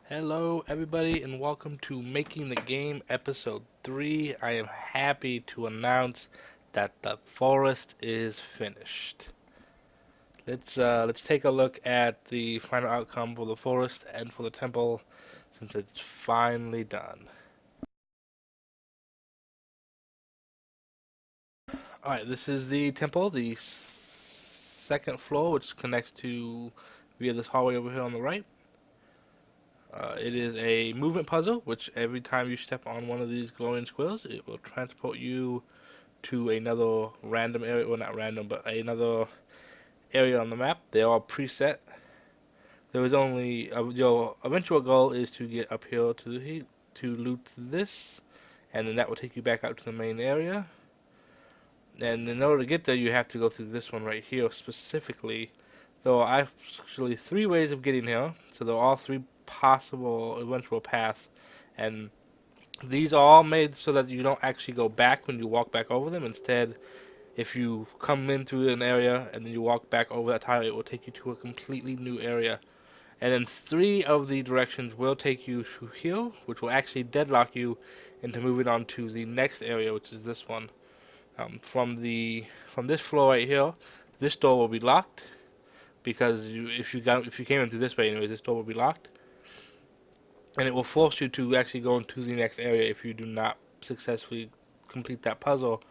Hello, everybody, and welcome to Making the Game Episode 3. I am happy to announce that the forest is finished. Let's take a look at the final outcome for the forest and for the temple, since it's finally done. All right, this is the temple, the second floor, which connects to via this hallway over here on the right. It is a movement puzzle, which every time you step on one of these glowing squares, it will transport you to another random area. Well, not random, but another area on the map. They're all preset. There is only your eventual goal is to get up here to the heat to loot this, and then that will take you back out to the main area. And in order to get there, you have to go through this one right here specifically. There are actually three ways of getting here, so there are all three possible eventual paths, and these are all made so that you don't actually go back when you walk back over them. Instead, if you come in through an area and then you walk back over that tile, it will take you to a completely new area. And then three of the directions will take you to here, which will actually deadlock you into moving on to the next area, which is this one. From this floor right here, this door will be locked because if you came in through this way anyway, this door will be locked, and it will force you to actually go into the next area if you do not successfully complete that puzzle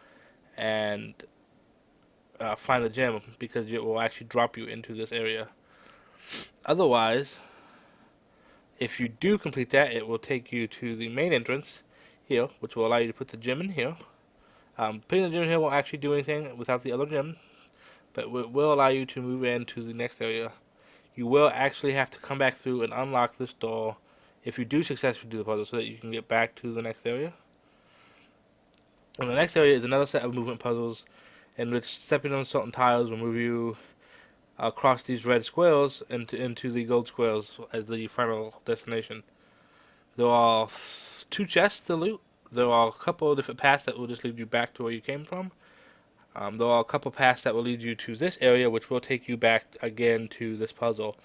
and find the gem, because it will actually drop you into this area. Otherwise, if you do complete that, it will take you to the main entrance here, which will allow you to put the gem in here. Putting the gem in here won't actually do anything without the other gem, but it will allow you to move into the next area. You will actually have to come back through and unlock this door if you do successfully do the puzzle so that you can get back to the next area. And the next area is another set of movement puzzles in which stepping on certain tiles will move you across these red squares into the gold squares as the final destination. There are two chests to loot. There are a couple of different paths that will just lead you back to where you came from. There are a couple paths that will lead you to this area, which will take you back again to this puzzle.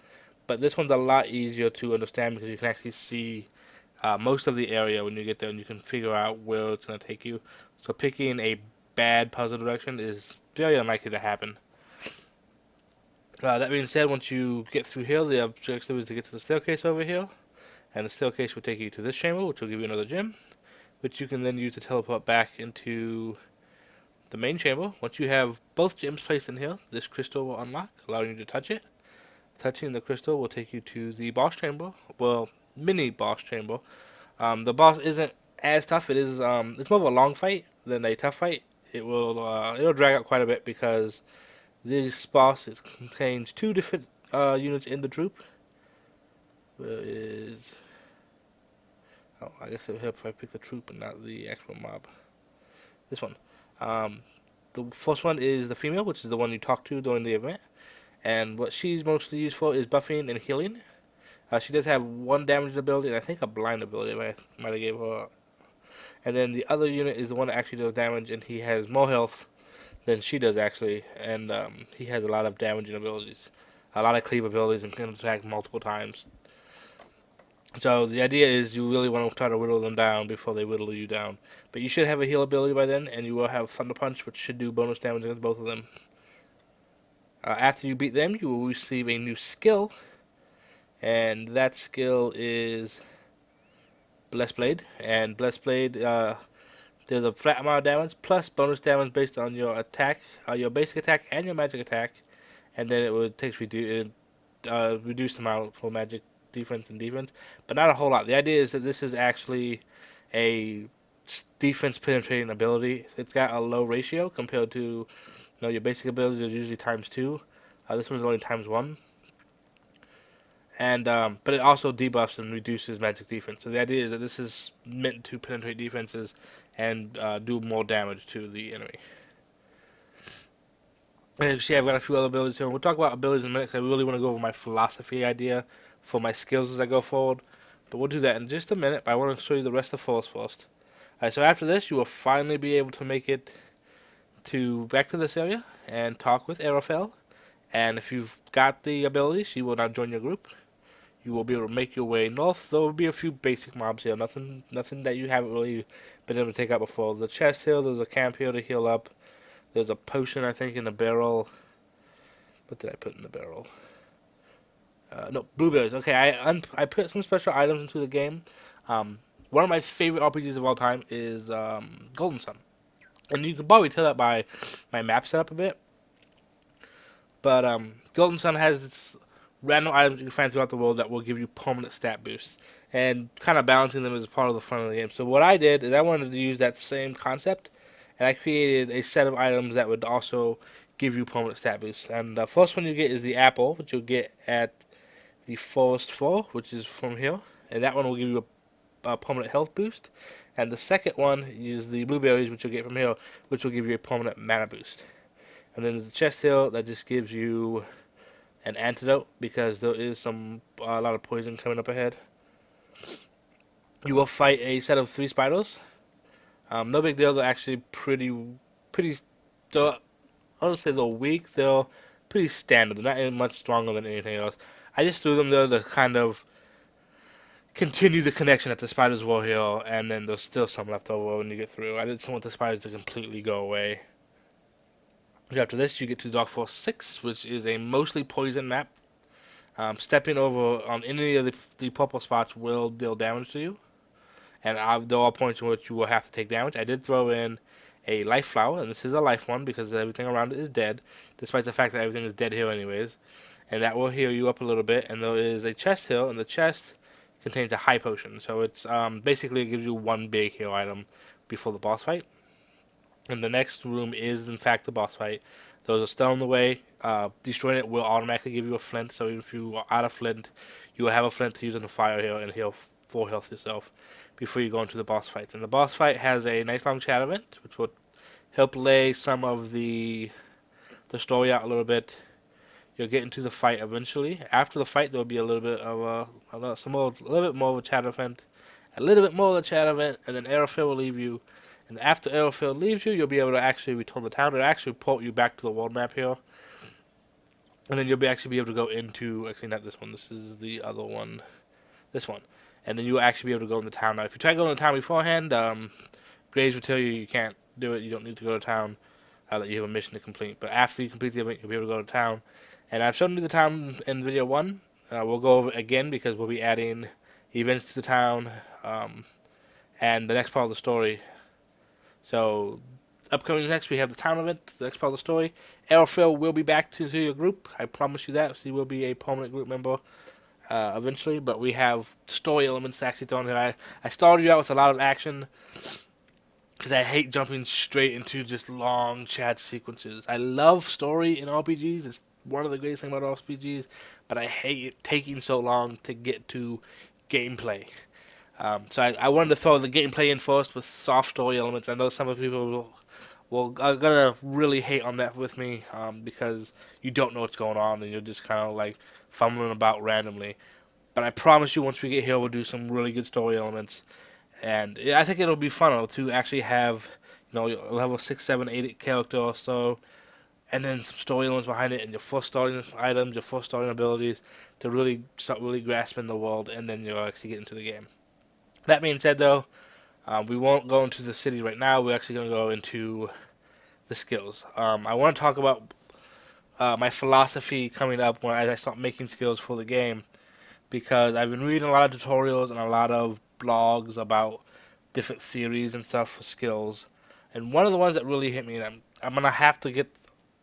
But this one's a lot easier to understand because you can actually see most of the area when you get there, and you can figure out where it's going to take you. So picking a bad puzzle direction is very unlikely to happen. That being said, once you get through here, the objective is to get to the staircase over here, and the staircase will take you to this chamber, which will give you another gem, which you can then use to teleport back into the main chamber. Once you have both gems placed in here, this crystal will unlock, allowing you to touch it. Touching the crystal will take you to the boss chamber, well, mini boss chamber. The boss isn't as tough. It's more of a long fight than a tough fight. It'll drag out quite a bit because this boss contains two different units in the troop. Is Oh, I guess it would help if I pick the troop and not the actual mob. This one. Um, the first one is the female, which is the one you talk to during the event, and what she's mostly used for is buffing and healing. She does have one damage ability and I think a blind ability. I might have gave her. And then the other unit is the one that actually does damage, and he has more health than she does actually, and he has a lot of damaging abilities, a lot of cleave abilities, and can attack multiple times. So the idea is you really want to try to whittle them down before they whittle you down. But you should have a heal ability by then, and you will have Thunder Punch, which should do bonus damage against both of them. After you beat them, you will receive a new skill, and that skill is Blessed Blade. And Blessed Blade, there's a flat amount of damage plus bonus damage based on your attack, your basic attack, and your magic attack, and then it would take reduced amount for magic defense and defense, but not a whole lot. The idea is that this is actually a defense penetrating ability. It's got a low ratio compared to your basic abilities are usually times two. This one's only times one, and but it also debuffs and reduces magic defense. So the idea is that this is meant to penetrate defenses and do more damage to the enemy. And see, I've got a few other abilities here. We'll talk about abilities in a minute because I really want to go over my philosophy idea for my skills as I go forward. But we'll do that in just a minute. But I want to show you the rest of the force first. Alright, so after this, you will finally be able to make it back to this area and talk with Aerophel. And if you've got the ability, she will now join your group. you will be able to make your way north. There will be a few basic mobs here, nothing that you haven't really been able to take out before. There's a chest here, there's a camp here to heal up. There's a potion, I think, in the barrel. What did I put in the barrel? No, blueberries. Okay, I put some special items into the game. One of my favorite RPGs of all time is Golden Sun. And you can probably tell that by my map setup a bit. But Golden Sun has this random items you can find throughout the world that will give you permanent stat boosts. And kind of balancing them is part of the fun of the game. So what I did is I wanted to use that same concept. And I created a set of items that would also give you permanent stat boosts. And the first one you get is the apple, which you'll get at the Forest 4, which is from here. And that one will give you a permanent health boost. And the second one is the blueberries, which you'll get from here, which will give you a permanent mana boost. And then there's a chest here that just gives you an antidote because there is a lot of poison coming up ahead. You will fight a set of 3 spiders. No big deal. They're actually pretty. I don't say they're weak. They're pretty standard. They're not much stronger than anything else. I just threw them there to kind of continue the connection that the spiders were here, and then there's still some left over when you get through. I didn't want the spiders to completely go away. After this, you get to Dark Force 6, which is a mostly poison map. Stepping over on any of the purple spots will deal damage to you. And there are points in which you will have to take damage. I did throw in a life flower, and this is a life one because everything around it is dead, despite the fact that everything is dead here anyways. And that will heal you up a little bit. And there is a chest here, and the chest contains a high potion. So it's basically it gives you one big heal item before the boss fight. And the next room is, in fact, the boss fight. Those are still in the way. Destroying it will automatically give you a flint, so if you are out of flint, you will have a flint to use in the fire here and heal 4 health yourself before you go into the boss fight. And the boss fight has a nice long chat event, which will help lay some of the story out a little bit. You'll get into the fight eventually. After the fight, there will be a little bit of a little bit more of a chat event, a little bit more of a chat event, and then Aerofield will leave you. And after Aerofield leaves you, you'll be able to actually return the town. It'll actually port you back to the world map here. And then you'll actually be able to go into, actually not this one, this is the other one, this one. And then you'll actually be able to go in the town. Now, if you try going to the town beforehand, Graves will tell you you can't do it, you don't need to go to town, that you have a mission to complete. But after you complete the event, you'll be able to go to town. And I've shown you the town in video 1. We'll go over it again because we'll be adding events to the town and the next part of the story. So, upcoming next, we have the town event, the next part of the story. Aerofield will be back to your group. I promise you that. He will be a permanent group member eventually. But we have story elements actually thrown here. I started you out with a lot of action because I hate jumping straight into just long chat sequences. I love story in RPGs. It's one of the greatest things about RPGs. But I hate it taking so long to get to gameplay. So I wanted to throw the gameplay in first with soft story elements. I know some of the people are gonna really hate on that with me because you don't know what's going on and you're just kind of like fumbling about randomly. But I promise you, once we get here, we'll do some really good story elements, and I think it'll be fun to actually have a level 6, 7, 8 character or so, and then some story elements behind it, and your first starting items, your first starting abilities to really start really grasping the world, and then you'll actually get into the game. That being said, though, we won't go into the city right now. We're actually going to go into the skills. I want to talk about my philosophy coming up as I start making skills for the game, because I've been reading a lot of tutorials and a lot of blogs about different theories and stuff for skills. And one of the ones that really hit me, and I'm going to have to get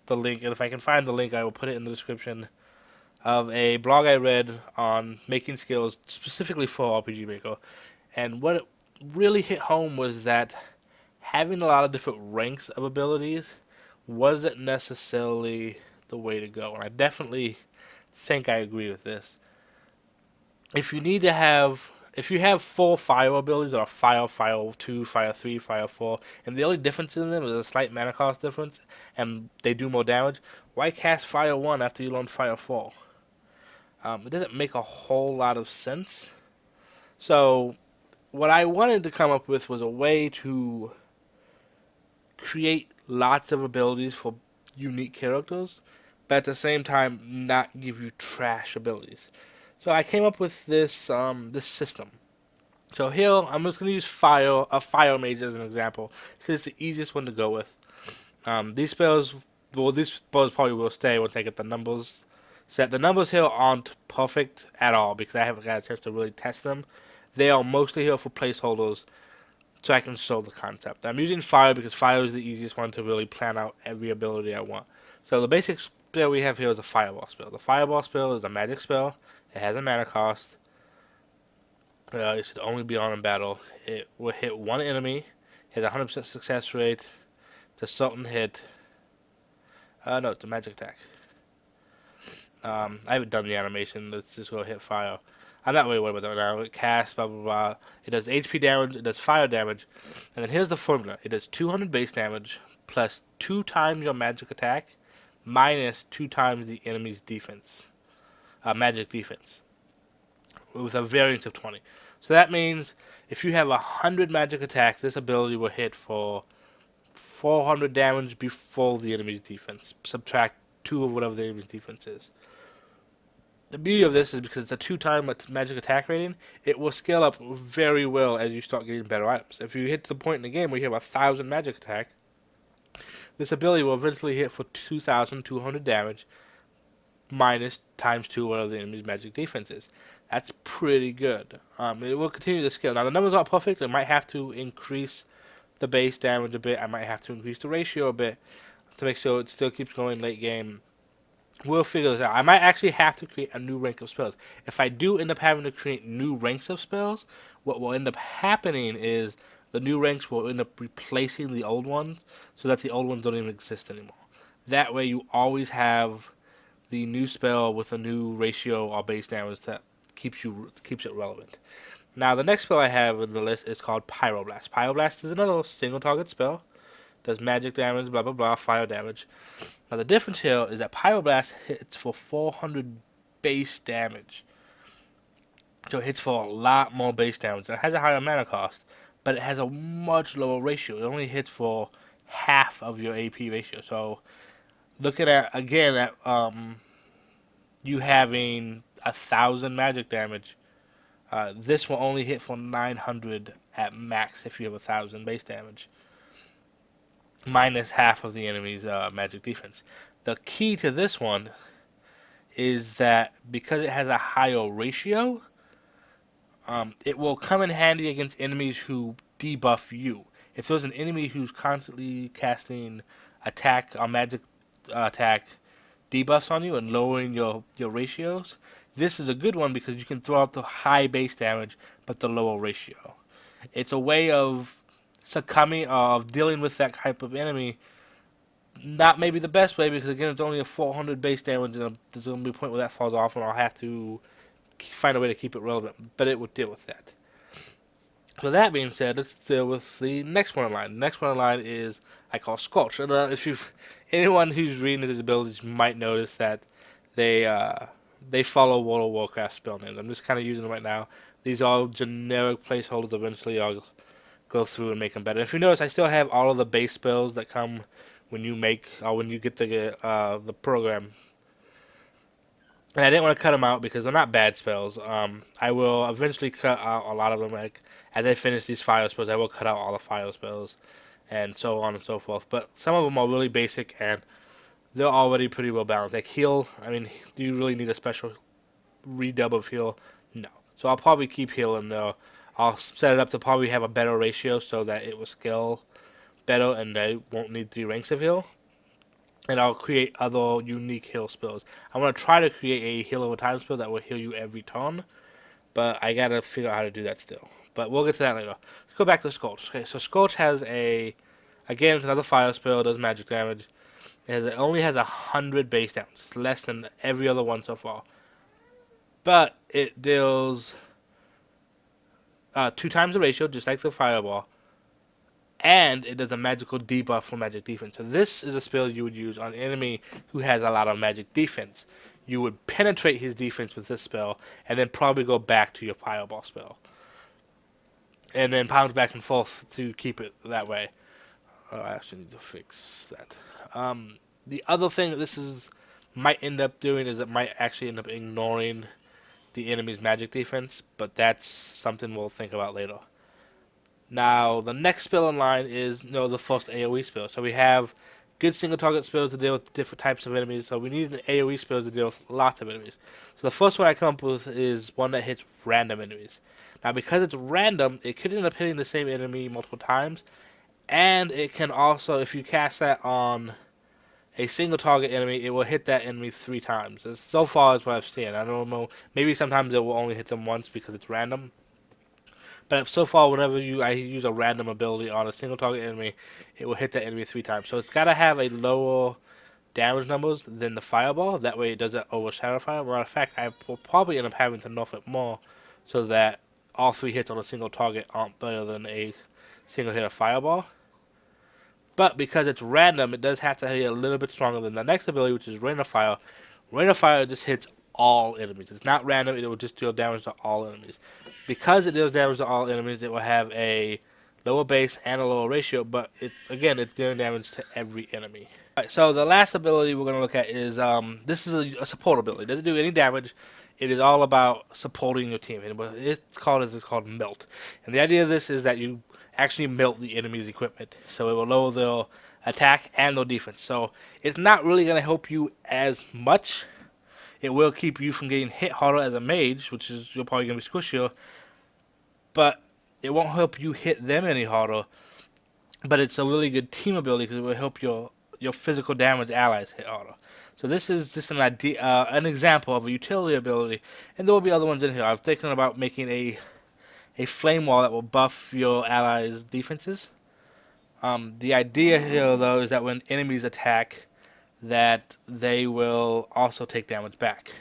the link, and if I can find the link, I will put it in the description, of a blog I read on making skills specifically for RPG Maker. And what it really hit home was that having a lot of different ranks of abilities wasn't necessarily the way to go. And I definitely think I agree with this. If you have 4 fire abilities, or fire 2, fire 3, fire 4, and the only difference in them is a slight mana cost difference, and they do more damage, why cast fire 1 after you learn fire 4? It doesn't make a whole lot of sense. So what I wanted to come up with was a way to create lots of abilities for unique characters, but at the same time not give you trash abilities. So I came up with this system. So here I'm just gonna use fire mage as an example because it's the easiest one to go with. These spells, well, these spells probably will stay once I get the numbers set. The numbers here aren't perfect at all because I haven't got a chance to really test them. They are mostly here for placeholders so I can show the concept. I'm using fire because fire is the easiest one to really plan out every ability I want. So the basic spell we have here is a fireball spell. The fireball spell is a magic spell. It has a mana cost. It should only be on in battle. It will hit one enemy. It has a 100% success rate. It's a certain hit. No, it's a magic attack. I haven't done the animation. Let's just go hit fire. I'm not really worried about that now. It casts, blah, blah, blah. It does HP damage. It does fire damage. And then here's the formula. It does 200 base damage plus 2 times your magic attack minus 2 times the enemy's defense. Magic defense. With a variance of 20. So that means if you have 100 magic attack, this ability will hit for 400 damage before the enemy's defense. Subtract 2 of whatever the enemy's defense is. The beauty of this is because it's a 2-time magic attack rating, it will scale up very well as you start getting better items. If you hit to the point in the game where you have 1,000 magic attack, this ability will eventually hit for 2,200 damage minus times 2 whatever the enemy's magic defense is. That's pretty good. It will continue to scale. Now the numbers aren't perfect. I might have to increase the base damage a bit. I might have to increase the ratio a bit to make sure it still keeps going late game. We'll figure this out. I might actually have to create a new rank of spells. If I do end up having to create new ranks of spells, what will end up happening is the new ranks will end up replacing the old ones so that the old ones don't even exist anymore. That way you always have the new spell with a new ratio or base damage that keeps it relevant. Now the next spell I have in the list is called Pyroblast. Pyroblast is another single target spell. Does magic damage, blah blah blah, fire damage. Now the difference here is that Pyroblast hits for 400 base damage. So it hits for a lot more base damage. It has a higher mana cost, but it has a much lower ratio. It only hits for half of your AP ratio. So looking at again at you having 1,000 magic damage, this will only hit for 900 at max if you have 1,000 base damage, minus half of the enemy's magic defense. The key to this one is that because it has a higher ratio, it will come in handy against enemies who debuff you. If there's an enemy who's constantly casting attack or magic attack debuffs on you and lowering your ratios, this is a good one because you can throw out the high base damage but the lower ratio. It's a way of succumbing, of dealing with that type of enemy. Not maybe the best way because again it's only a 400 base damage and there's going to be a point where that falls off and I'll have to find a way to keep it relevant, but it will deal with that. So that being said, let's deal with the next one in line. The next one in line is I call Scorch. And if anyone who's reading his abilities might notice that they follow World of Warcraft spell names. I'm just kind of using them right now. These are all generic placeholders. Eventually, I'll go through and make them better. If you notice, I still have all of the base spells that come when you make or when you get the program. And I didn't want to cut them out because they're not bad spells. I will eventually cut out a lot of them. Like as I finish these fire spells, I will cut out all the fire spells, and so on and so forth. But some of them are really basic, and they're already pretty well balanced. Like heal, I mean, do you really need a special redub of heal? No. So I'll probably keep heal in there. I'll set it up to probably have a better ratio so that it will scale better, and I won't need 3 ranks of heal. And I'll create other unique heal spells. I want to try to create a heal over time spell that will heal you every turn, but I gotta figure out how to do that still. But we'll get to that later. Let's go back to Scorch. Okay, so Scorch has again, it's another fire spell, does magic damage. It only has 100 base damage. It's less than every other one so far. But it deals 2 times the ratio, just like the fireball. And it does a magical debuff for magic defense. So this is a spell you would use on an enemy who has a lot of magic defense. You would penetrate his defense with this spell, and then probably go back to your fireball spell. And then pound back and forth to keep it that way. Oh, I actually need to fix that. The other thing that might end up doing is it might actually end up ignoring the enemy's magic defense, but that's something we'll think about later. Now, the next spell in line is, the first AoE spell. So we have good single target spells to deal with different types of enemies. So we need an AoE spells to deal with lots of enemies. So the first one I come up with is one that hits random enemies. Now, because it's random, it could end up hitting the same enemy multiple times, and it can also, if you cast that on a single target enemy, it will hit that enemy 3 times. So far as what I've seen. I don't know. Maybe sometimes it will only hit them once because it's random. But so far, whenever I use a random ability on a single target enemy, it will hit that enemy 3 times. So it's got to have a lower damage numbers than the fireball. That way it doesn't overshadow fire. Matter of fact, I will probably end up having to nerf it more so that all 3 hits on a single target aren't better than a single hit of fireball. But because it's random, it does have to hit a little bit stronger than the next ability, which is Rain of Fire. Rain of Fire just hits all enemies. It's not random, it will just deal damage to all enemies. Because it deals damage to all enemies, it will have a lower base and a lower ratio, but it's dealing damage to every enemy. Alright, so the last ability we're going to look at is, this is a support ability. It doesn't do any damage. It is all about supporting your team. And what it's called Melt. And the idea of this is that you actually melt the enemy's equipment. So it will lower their attack and their defense. So it's not really going to help you as much. It will keep you from getting hit harder as a mage, which is you're probably going to be squishier. But it won't help you hit them any harder. But it's a really good team ability because it will help your physical damage allies hit harder. So this is just an example of a utility ability, and there will be other ones in here. I was thinking about making a flame wall that will buff your allies' defenses. The idea here, though, is that when enemies attack, that they will also take damage back.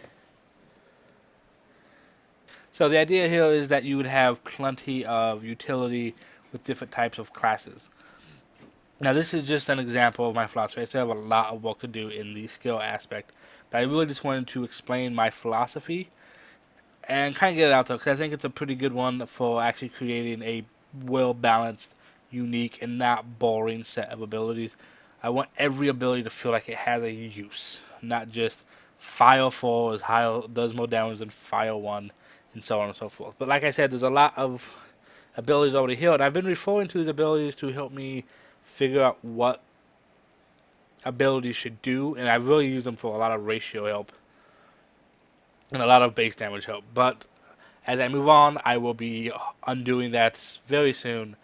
So the idea here is that you would have plenty of utility with different types of classes. Now this is just an example of my philosophy. I still have a lot of work to do in the skill aspect, but I really just wanted to explain my philosophy and kind of get it out there because I think it's a pretty good one for actually creating a well-balanced, unique, and not boring set of abilities. I want every ability to feel like it has a use, not just Fire 4 is higher, does more damage than Fire 1, and so on and so forth. But like I said, there's a lot of abilities already here, and I've been referring to these abilities to help me figure out what abilities should do, and I've really used them for a lot of ratio help and a lot of base damage help. But as I move on, I will be undoing that very soon,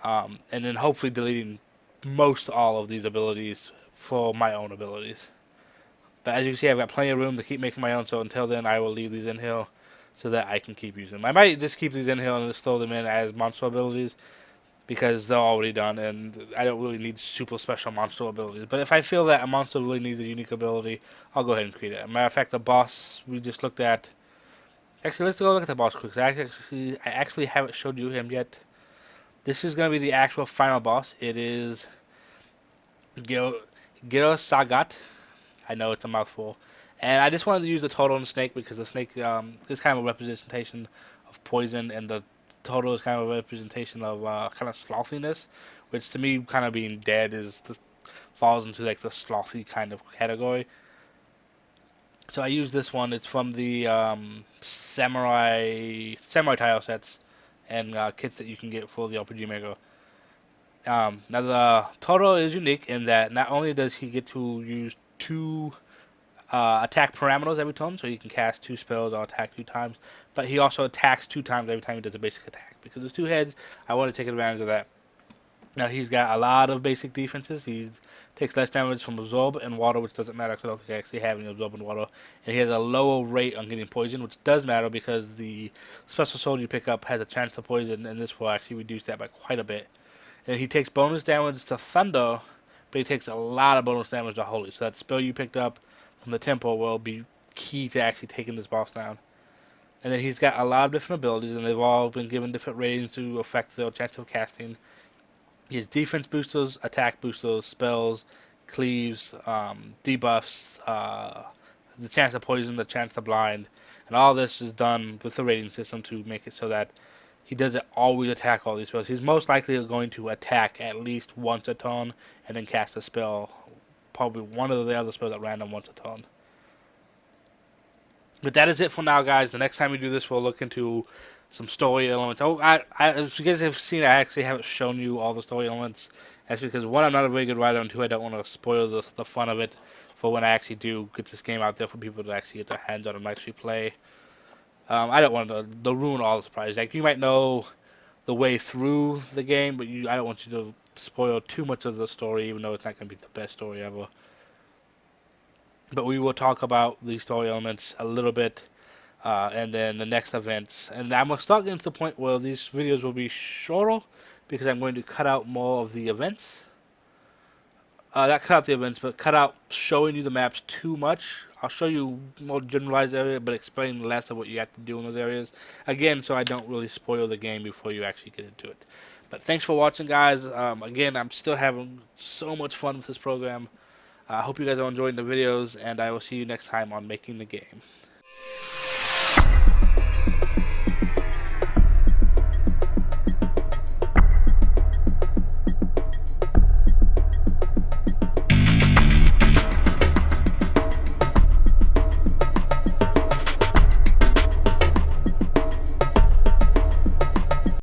and then hopefully deleting most all of these abilities for my own abilities. But as you can see, I've got plenty of room to keep making my own, so until then I will leave these in here so that I can keep using them. I might just keep these in here and just throw them in as monster abilities because they're already done and I don't really need super special monster abilities. But if I feel that a monster really needs a unique ability, I'll go ahead and create it. As a matter of fact, the boss we just looked at... Actually, let's go look at the boss quick. I actually haven't showed you him yet. This is going to be the actual final boss. It is Giro Sagat. I know it's a mouthful. And I just wanted to use the total on the snake because the snake is kind of a representation of poison, and the total is kind of a representation of kind of slothiness, which to me, kind of being dead, falls into like the slothy kind of category. So I use this one. It's from the samurai tile sets and kits that you can get for the RPG Maker. Now the Toro is unique in that not only does he get to use 2 attack parameters every turn, so he can cast 2 spells or attack 2 times, but he also attacks 2 times every time he does a basic attack. Because there's 2 heads, I want to take advantage of that. Now he's got a lot of basic defenses. He takes less damage from absorb and water, which doesn't matter because I don't think I actually have any absorb and water. And he has a lower rate on getting poison, which does matter because the special sword you pick up has a chance to poison, and this will actually reduce that by quite a bit. And he takes bonus damage to thunder, but he takes a lot of bonus damage to holy. So that spell you picked up from the temple will be key to actually taking this boss down. And then he's got a lot of different abilities, and they've all been given different ratings to affect their chance of casting. He has defense boosters, attack boosters, spells, cleaves, debuffs, the chance to poison, the chance to blind, and all this is done with the rating system to make it so that he doesn't always attack all these spells. He's most likely going to attack at least once a turn and then cast a spell, probably one of the other spells at random once a turn. But that is it for now, guys. The next time we do this, we'll look into some story elements. Oh, as you guys have seen, I actually haven't shown you all the story elements. That's because, one, I'm not a very good writer, and two, I don't want to spoil the fun of it for when I actually do get this game out there for people to actually get their hands on and actually play. I don't want to ruin all the surprises. Like, you might know the way through the game, but I don't want you to spoil too much of the story, even though it's not going to be the best story ever. But we will talk about the story elements a little bit, and then the next events. And I'm going to start getting to the point where these videos will be shorter, because I'm going to cut out more of the events. Not cut out the events, but cut out showing you the maps too much. I'll show you more generalized area, but explain less of what you have to do in those areas. Again, so I don't really spoil the game before you actually get into it. But thanks for watching, guys. Again, I'm still having so much fun with this program. I hope you guys are enjoying the videos, and I will see you next time on Making the Game.